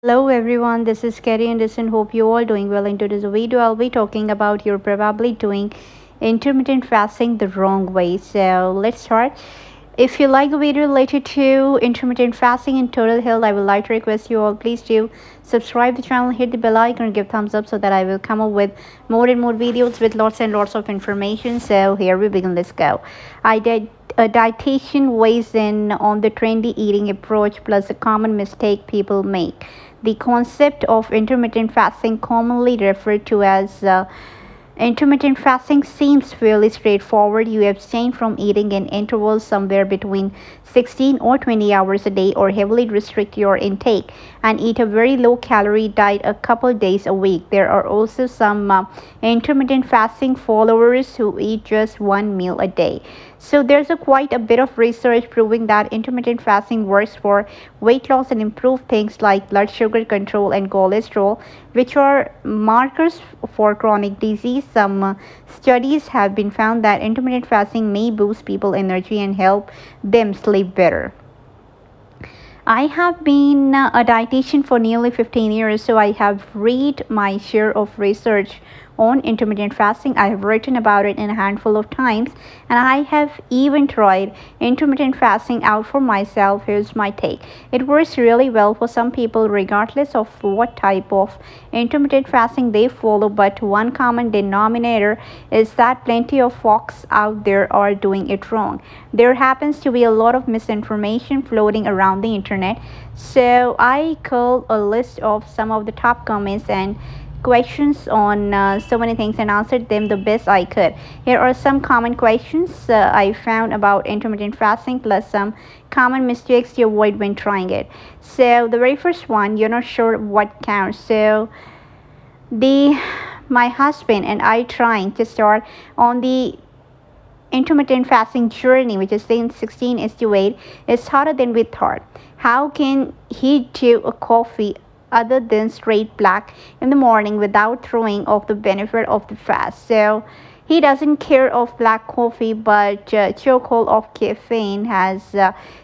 Hello everyone, this is Kerry Anderson. Hope you all doing well. In today's video, I'll be talking about you're probably doing intermittent fasting the wrong way. So let's start. If you like the video related to intermittent fasting and total health, I would like to request you all please do subscribe the channel, hit the bell icon, and give thumbs up so that I will come up with more and more videos with lots and lots of information. So here we begin. Let's go. I did a dietitian weighs in on the trendy eating approach plus a common mistake people make. The concept of intermittent fasting, commonly referred to as intermittent fasting, seems fairly straightforward. You abstain from eating in intervals somewhere between 16 or 20 hours a day, or heavily restrict your intake and eat a very low calorie diet a couple days a week. There are also some intermittent fasting followers who eat just one meal a day. So there's quite a bit of research proving that intermittent fasting works for weight loss and improve things like blood sugar control and cholesterol, which are markers for chronic disease. Some studies have been found that intermittent fasting may boost people's energy and help them sleep better. I have been a dietitian for nearly 15 years, so I have read my share of research on intermittent fasting. I have written about it in a handful of times, and I have even tried intermittent fasting out for myself. Here's my take. It works really well for some people, regardless of what type of intermittent fasting they follow, but one common denominator is that plenty of folks out there are doing it wrong. There happens to be a lot of misinformation floating around the internet, so I called a list of some of the top comments and questions on so many things and answered them the best I could. Here are some common questions I found about intermittent fasting, plus some common mistakes to avoid when trying it. So the very first one, you're not sure what counts. So the my husband and I trying to start on the intermittent fasting journey, which is saying 16 is to 8, is harder than we thought. How can he do a coffee other than straight black in the morning without throwing off the benefit of the fast? So he doesn't care of black coffee, but chokehold of caffeine has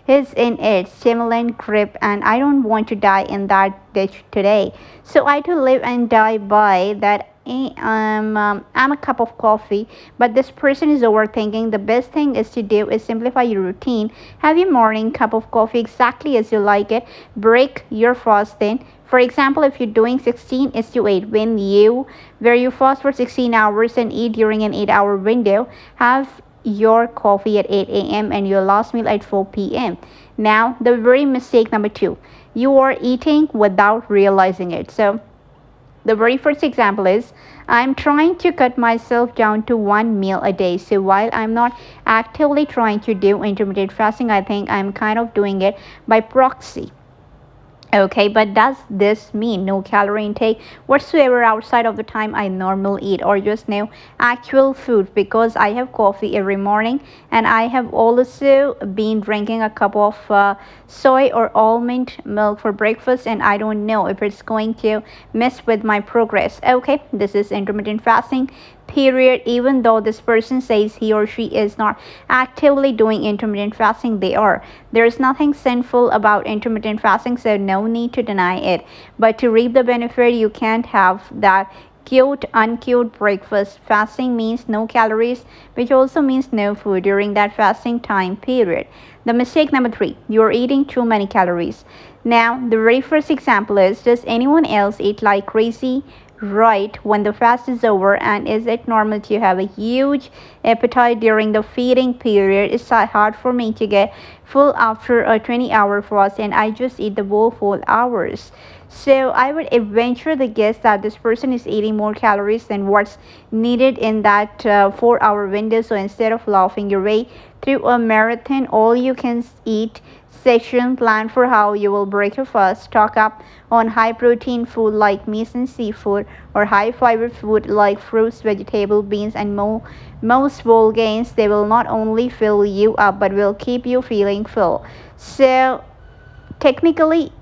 his in it stimulant grip, and I don't want to die in that ditch today. So I to live and die by that. I'm a cup of coffee, but this person is overthinking. The best thing is to do is simplify your routine. Have your morning cup of coffee exactly as you like it. Break your fast then. For example, if you're doing 16 is to 8, where you fast for 16 hours and eat during an 8-hour window, have your coffee at 8 a.m. and your last meal at 4 p.m. Now, the very mistake number 2, you are eating without realizing it. So the very first example is I'm trying to cut myself down to one meal a day. So while I'm not actively trying to do intermittent fasting, I think I'm kind of doing it by proxy. Okay, but does this mean no calorie intake whatsoever outside of the time I normally eat, or just no actual food? Because I have coffee every morning, and I have also been drinking a cup of soy or almond milk for breakfast, and I don't know if it's going to mess with my progress. Okay, this is intermittent fasting period. Even though this person says he or she is not actively doing intermittent fasting, they are. There is nothing sinful about intermittent fasting, so no need to deny it. But to reap the benefit, you can't have that cute uncute breakfast. Fasting means no calories, which also means no food during that fasting time period. The mistake number 3, you're eating too many calories. Now the very first example is, does anyone else eat like crazy right when the fast is over, and is it normal to have a huge appetite during the feeding period? It's hard for me to get full after a 20-hour fast, and I just eat the whole 4 hours. So I would venture the guess that this person is eating more calories than what's needed in that 4-hour window. So instead of laughing your way through a marathon, all you can eat session, plan for how you will break your fast. Stock up on high protein food like meat and seafood, or high fiber food like fruits, vegetable, beans, and most whole grains. They will not only fill you up but will keep you feeling full. So technically,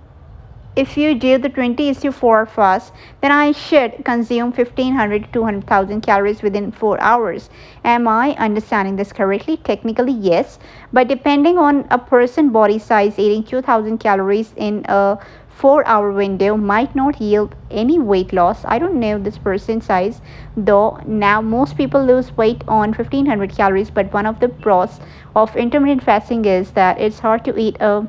if you do the 20:4 fast, then I should consume 1500 to 200,000 calories within 4 hours. Am I understanding this correctly? Technically, yes. But depending on a person body size, eating 2000 calories in a 4-hour window might not yield any weight loss. I don't know this person's size, though. Now most people lose weight on 1500 calories, but one of the pros of intermittent fasting is that it's hard to eat a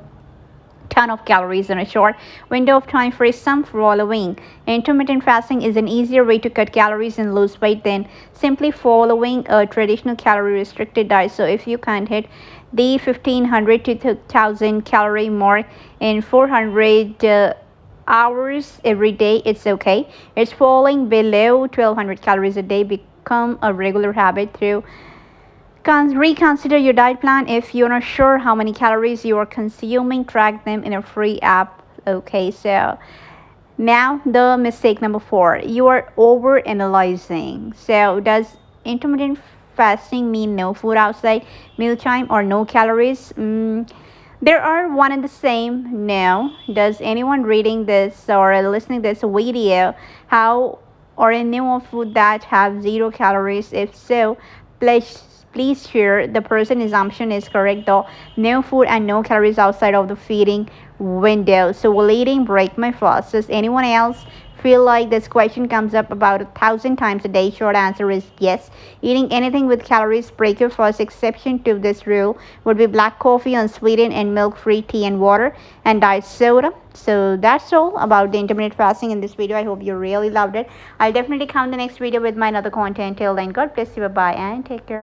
ton of calories in a short window of time for some following. Intermittent fasting is an easier way to cut calories and lose weight than simply following a traditional calorie restricted diet. So if you can't hit the 1500 to 2000 calorie mark in 400 hours every day, it's okay. It's falling below 1200 calories a day become a regular habit through reconsider your diet plan. If you're not sure how many calories you are consuming, track them in a free app. Okay, so now the mistake number 4, you are over analyzing. So does intermittent fasting mean no food outside mealtime or no calories? There are one and the same. No. Does anyone reading this or listening this video how or a know of food that have 0 calories? If so, please share. The person assumption is correct, though. No food and no calories outside of the feeding window. So will eating break my fast? Does anyone else feel like this question comes up about 1,000 times a day? Short answer is yes. Eating anything with calories break your fast. Exception to this rule would be black coffee, unsweetened and milk-free tea and water, and diet soda. So that's all about the intermittent fasting in this video. I hope you really loved it. I'll definitely come the next video with my another content. Till then, God bless you. Bye and take care.